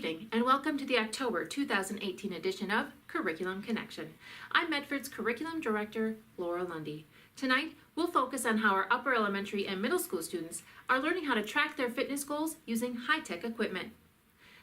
evening and welcome to the October 2018 edition of Curriculum Connection. I'm Medford's Curriculum Director, Laura Lundy. Tonight, we'll focus on how our upper elementary and middle school students are learning how to track their fitness goals using high-tech equipment.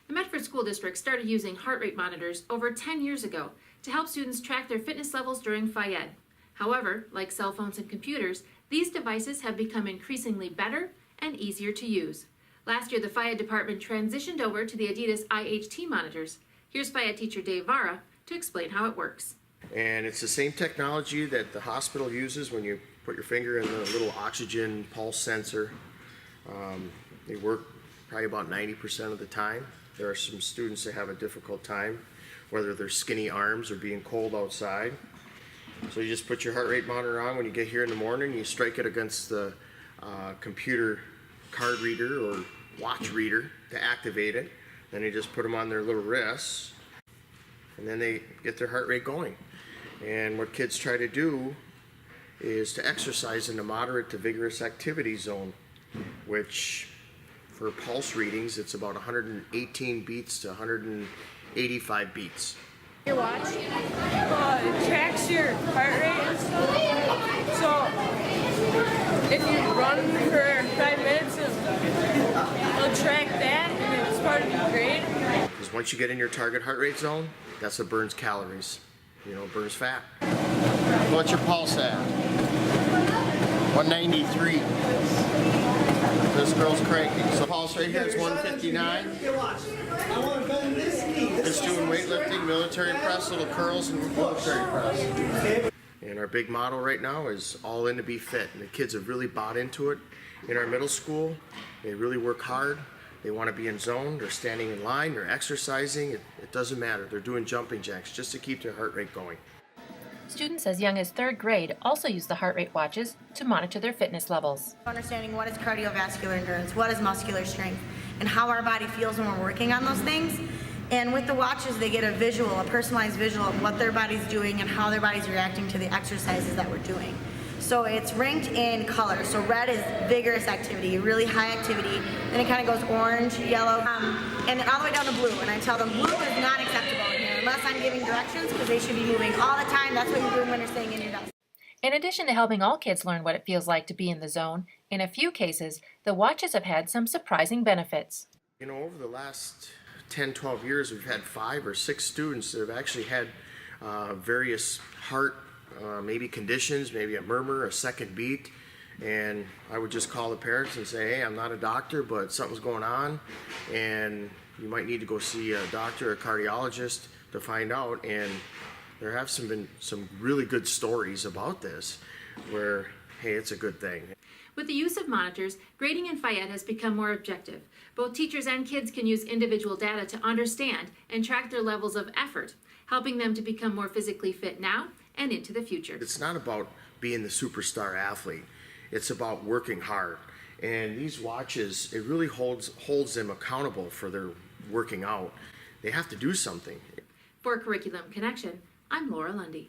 The Medford School District started using heart rate monitors over 10 years ago to help students track their fitness levels during Phys Ed. However, like cell phones and computers, these devices have become increasingly better and easier to use. Last year, the Phys Ed department transitioned over to the Adidas IHT monitors. Here's Phys Ed teacher Dave Vara to explain how it works. And it's the same technology that the hospital uses when you put your finger in the little oxygen pulse sensor. They work probably about 90% of the time. There are some students that have a difficult time, whether they're skinny arms or being cold outside. So you just put your heart rate monitor on when you get here in the morning, you strike it against the computer card reader or watch reader to activate it. Then you just put them on their little wrists and then they get their heart rate going. And what kids try to do is to exercise in the moderate to vigorous activity zone, which for pulse readings it's about 118 beats to 185 beats. Your watch tracks your heart rate. So if you run for 5 minutes, it'll track that, and it's part of your grade. Because once you get in your target heart rate zone, that's what burns calories. Burns fat. What's your pulse at? 193. This girl's cranky. So pulse right here is 159. Just doing weightlifting, military press, little curls, and military press. And our big motto right now is all in to be fit. And the kids have really bought into it. In our middle school, they really work hard. They want to be in zone. They're standing in line. They're exercising. It doesn't matter. They're doing jumping jacks just to keep their heart rate going. Students as young as 3rd grade also use the heart rate watches to monitor their fitness levels. Understanding what is cardiovascular endurance, what is muscular strength, and how our body feels when we're working on those things. And with the watches, they get a personalized visual of what their body's doing and how their body's reacting to the exercises that we're doing. So it's ranked in color. So red is vigorous activity, really high activity. Then it kind of goes orange, yellow, and all the way down to blue. And I tell them blue is not acceptable in here unless I'm giving directions, because they should be moving all the time. That's what you're doing when you're staying in your desk. In addition to helping all kids learn what it feels like to be in the zone, in a few cases, the watches have had some surprising benefits. Over the last 10, 12 years, we've had 5 or 6 students that have actually had various heart maybe conditions, maybe a murmur, a second beat, and I would just call the parents and say, hey, I'm not a doctor, but something's going on, and you might need to go see a doctor or a cardiologist to find out. And there have been some really good stories about this where, hey, it's a good thing. With the use of monitors, grading in Phys Ed has become more objective. Both teachers and kids can use individual data to understand and track their levels of effort, helping them to become more physically fit now and into the future. It's not about being the superstar athlete. It's about working hard. And these watches, it really holds them accountable for their working out. They have to do something. For Curriculum Connection, I'm Laura Lundy.